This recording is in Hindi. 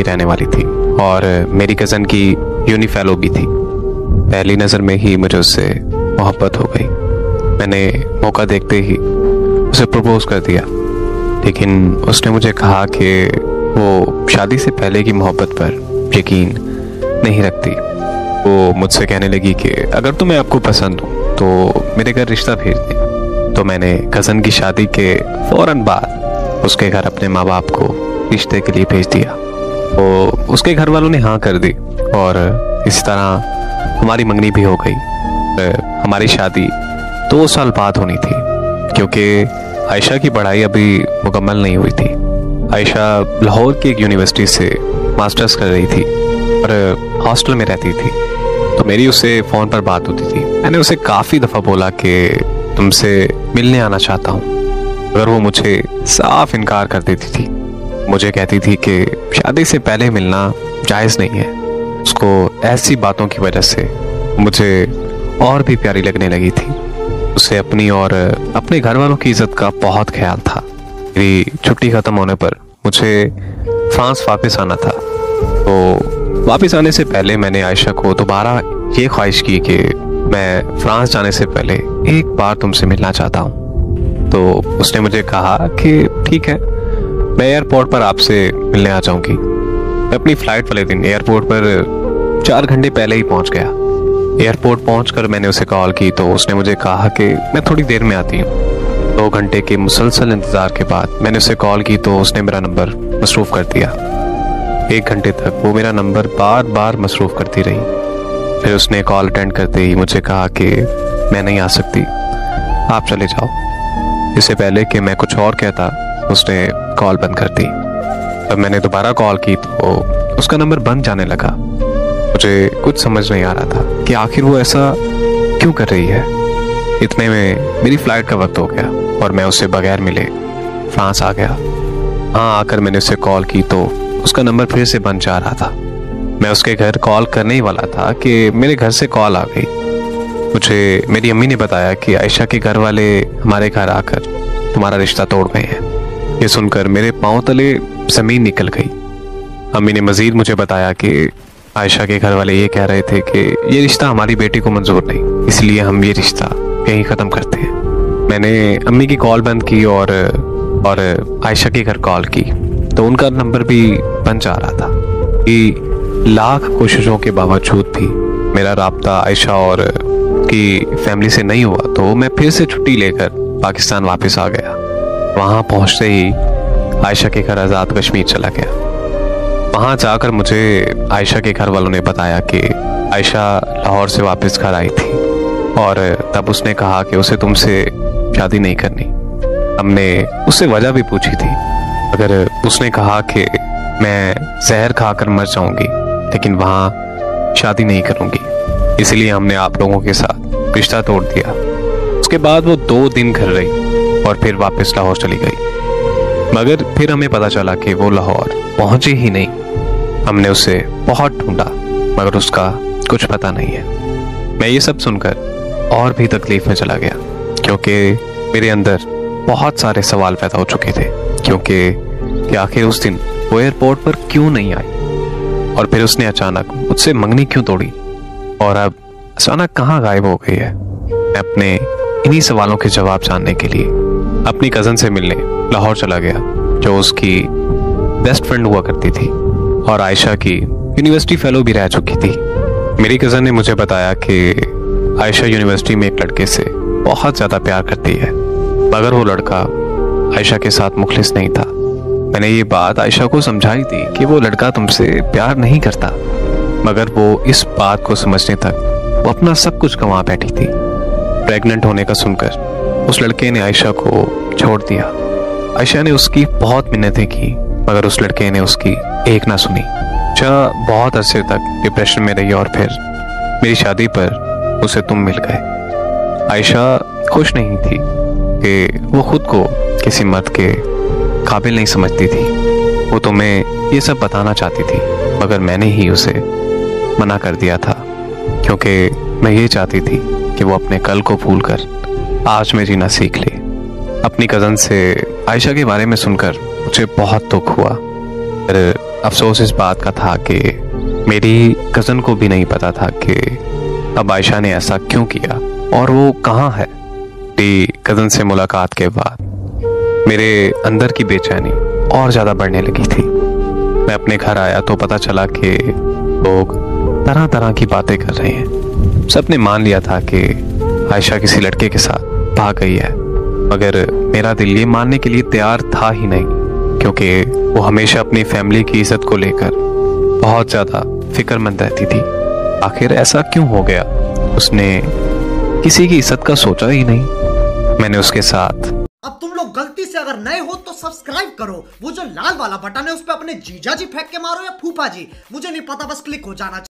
की रहने वाली थी और मेरी कज़न की यूनी फेलो भी थी। पहली नज़र में ही मुझे उससे मोहब्बत हो गई। मैंने मौका देखते ही उसे प्रपोज कर दिया, लेकिन उसने मुझे कहा कि वो शादी से पहले की मोहब्बत पर यकीन नहीं रखती। वो मुझसे कहने लगी कि अगर तुम्हें आपको पसंद हो तो मेरे घर रिश्ता भेज दे। तो मैंने कज़न की शादी के फ़ौरन बाद उसके घर अपने माँ बाप को रिश्ते के लिए भेज दिया। तो उसके घर वालों ने हाँ कर दी और इस तरह हमारी मंगनी भी हो गई। हमारी शादी 2 साल बाद होनी थी, क्योंकि आयशा की पढ़ाई अभी मुकम्मल नहीं हुई थी। आयशा लाहौर की एक यूनिवर्सिटी से मास्टर्स कर रही थी और हॉस्टल में रहती थी। तो मेरी उससे फ़ोन पर बात होती थी। मैंने उसे काफ़ी दफ़ा बोला कि तुमसे मिलने आना चाहता हूँ, मगर वो मुझे साफ इनकार कर देती थी। मुझे कहती थी कि शादी से पहले मिलना जायज़ नहीं है। उसको ऐसी बातों की वजह से मुझे और भी प्यारी लगने लगी थी। उसे अपनी और अपने घर वालों की इज्जत का बहुत ख्याल था। मेरी छुट्टी ख़त्म होने पर मुझे फ्रांस वापस आना था। तो वापस आने से पहले मैंने आयशा को दोबारा ये ख्वाहिश की कि मैं फ्रांस जाने से पहले एक बार तुमसे मिलना चाहता हूँ। तो उसने मुझे कहा कि ठीक है, मैं एयरपोर्ट पर आपसे मिलने आ जाऊँगी। मैं अपनी फ़्लाइट वाले दिन एयरपोर्ट पर 4 घंटे पहले ही पहुँच गया। एयरपोर्ट पहुँचकर मैंने उसे कॉल की तो उसने मुझे कहा कि मैं थोड़ी देर में आती हूँ। 2 घंटे के मुसलसल इंतज़ार के बाद मैंने उसे कॉल की तो उसने मेरा नंबर मसरूफ़ कर दिया। 1 घंटे तक वो मेरा नंबर बार बार मसरूफ़ करती रही। फिर उसने कॉल अटेंड करते ही मुझे कहा कि मैं नहीं आ सकती, आप चले जाओ। इससे पहले कि मैं कुछ और कहता उसने कॉल बंद कर दी। तब मैंने दोबारा कॉल की तो उसका नंबर बंद जाने लगा। मुझे कुछ समझ नहीं आ रहा था कि आखिर वो ऐसा क्यों कर रही है। इतने में मेरी फ़्लाइट का वक्त हो गया और मैं उससे बगैर मिले फ्रांस आ गया। हाँ, आकर मैंने उसे कॉल की तो उसका नंबर फिर से बंद जा रहा था। मैं उसके घर कॉल करने ही वाला था कि मेरे घर से कॉल आ गई। मुझे मेरी अम्मी ने बताया कि आयशा के घर वाले हमारे घर आकर तुम्हारा रिश्ता तोड़ गए हैं। ये सुनकर मेरे पाँव तले ज़मीन निकल गई। अम्मी ने मज़ीद मुझे बताया कि आयशा के घर वाले ये कह रहे थे कि ये रिश्ता हमारी बेटी को मंजूर नहीं, इसलिए हम ये रिश्ता यहीं ख़त्म करते हैं। मैंने अम्मी की कॉल बंद की और आयशा के घर कॉल की तो उनका नंबर भी बंद जा रहा था। कि लाख कोशिशों के बावजूद भी मेरा राब्ता आयशा और की फैमिली से नहीं हुआ तो मैं फिर से छुट्टी लेकर पाकिस्तान वापस आ गया। वहाँ पहुँचते ही आयशा के घर आज़ाद कश्मीर चला गया। वहाँ जाकर मुझे आयशा के घर वालों ने बताया कि आयशा लाहौर से वापस घर आई थी और तब उसने कहा कि उसे तुमसे शादी नहीं करनी। हमने उससे वजह भी पूछी थी, मगर उसने कहा कि मैं जहर खाकर मर जाऊंगी लेकिन वहाँ शादी नहीं करूंगी, इसलिए हमने आप लोगों के साथ रिश्ता तोड़ दिया। उसके बाद वो 2 दिन घर रही और फिर वापस लाहौर चली गई, मगर फिर हमें पता चला कि वो लाहौर पहुंची ही नहीं। हमने उसे बहुत ढूंढा मगर उसका कुछ पता नहीं है। मैं ये सब सुनकर और भी तकलीफ में चला गया, क्योंकि मेरे अंदर बहुत सारे सवाल पैदा हो चुके थे कि आखिर उस दिन वो एयरपोर्ट पर क्यों नहीं आई और फिर उसने अचानक मुझसे मंगनी क्यों तोड़ी और अब अचानक कहाँ गायब हो गई है। मैं अपने इन्हीं सवालों के जवाब जानने के लिए अपनी कज़न से मिलने लाहौर चला गया, जो उसकी बेस्ट फ्रेंड हुआ करती थी और आयशा की यूनिवर्सिटी फेलो भी रह चुकी थी। मेरी कज़न ने मुझे बताया कि आयशा यूनिवर्सिटी में एक लड़के से बहुत ज़्यादा प्यार करती है, मगर वो लड़का आयशा के साथ मुखलिस नहीं था। मैंने ये बात आयशा को समझाई थी कि वो लड़का तुमसे प्यार नहीं करता, मगर वो इस बात को समझने तक वो अपना सब कुछ गंवा बैठी थी। प्रेग्नेंट होने का सुनकर उस लड़के ने आयशा को छोड़ दिया। आयशा ने उसकी बहुत मिन्नतें की, मगर उस लड़के ने उसकी एक ना सुनी। आयशा बहुत अरसे तक डिप्रेशन में रही और फिर मेरी शादी पर उसे तुम मिल गए। आयशा खुश नहीं थी कि वो खुद को किसी मर्द के काबिल नहीं समझती थी। वो तुम्हें ये सब बताना चाहती थी, मगर मैंने ही उसे मना कर दिया था, क्योंकि मैं ये चाहती थी कि वो अपने कल को भूलकर आज में जीना सीख ले। अपनी कज़न से आयशा के बारे में सुनकर मुझे बहुत दुख हुआ। अफसोस इस बात का था कि मेरी कज़न को भी नहीं पता था कि अब आयशा ने ऐसा क्यों किया और वो कहाँ है। मेरी कज़न से मुलाकात के बाद मेरे अंदर की बेचैनी और ज़्यादा बढ़ने लगी थी। मैं अपने घर आया तो पता चला कि लोग तरह तरह की बातें कर रहे हैं। सबने मान लिया था कि आयशा किसी लड़के के साथ भाग गई है, मगर मेरा दिल ये मानने के लिए तैयार था ही नहीं, क्योंकि वो हमेशा अपनी फैमिली की इज्जत को लेकर बहुत ज़्यादा फिक्रमंद रहती थी। आखिर ऐसा क्यों हो गया? उसने किसी की इज्जत का सोचा ही नहीं। मैंने उसके साथ अब तुम लोग गलती से अगर नए हो तो सब्सक्राइब करो, वो जो लाल वाला बटन है उस पर अपने जीजा जी फेंक के मारो या फूफा जी, मुझे नहीं पता, बस क्लिक हो जाना चाहिए।